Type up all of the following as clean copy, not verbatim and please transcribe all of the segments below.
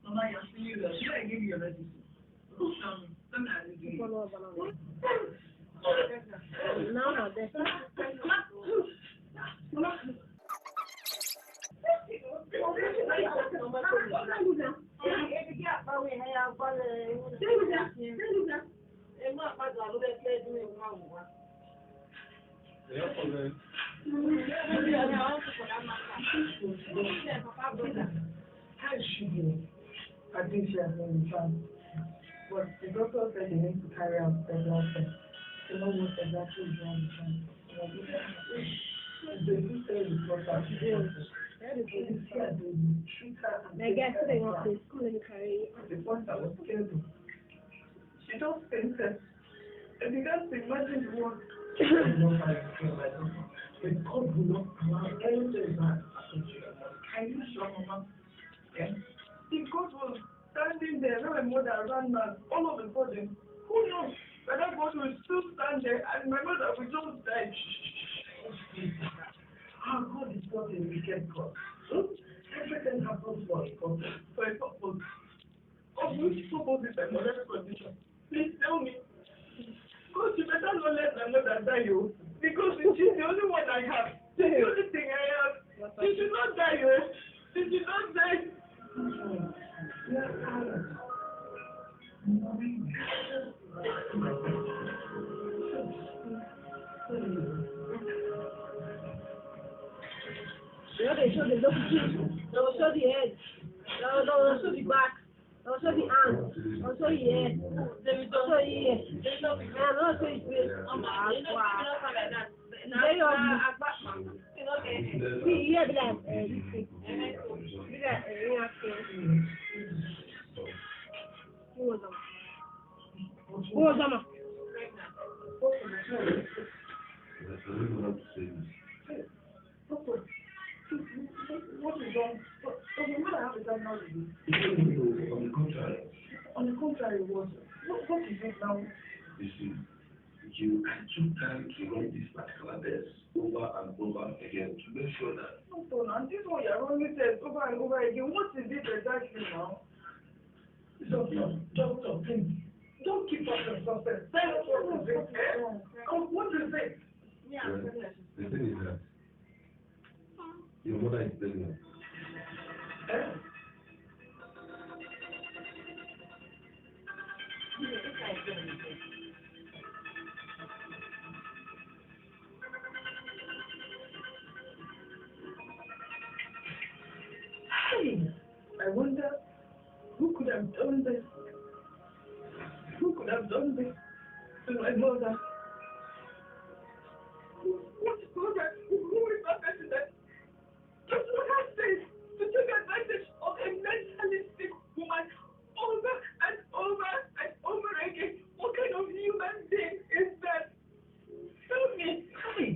Mama, you're seeing you. Should I give you a message? Now, this. I think she has been in France. But the doctor said they need to carry out the blood test to know what exactly is wrong with her. The sister is not that she wants to. The point I was scared of. She just fainted. And you can't imagine what she not feel like this. The God will not allow anything bad to happen to your mom. Can you show Mama? Yeah? The God was standing there, now my mother ran mad. All of a sudden, who knows? But that God will still stand there and my mother will just die. Our God is not a wicked God. Everything happens for a purpose. For a purpose. Of which purpose is my mother's condition? Please tell me. Because you better not let my mother die, you. Because she's the only one I have. She's the only thing I have. She should not die, you. She should not die. They show the look, they will show the head, they will show the back, they will show the arms, they will show the head, they will show the ear, and they will show his face. Very ugly. See, here be like this thing. Be like who was that? Who was that? What is wrong? Does your mother have a diagnosis? On the contrary. On the contrary, what is it now? You see, I took time to run this particular test over and over again to make sure that. No, and this one you're running tests over and over again. What is it exactly now? Doctor, please. Don't keep us in suspense. Tell us what is it. What is it? Yeah. The thing is that your mother is pregnant. Hey, I wonder who could have done this? Who could have done this to my mother? What mother? Who is that person that just look at this to take advantage of a mentally sick woman over and over and over again? What kind of human being is that? Tell me. Hey.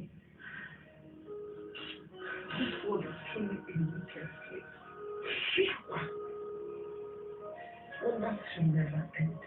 This world is truly a wicked place. Well, that should never end.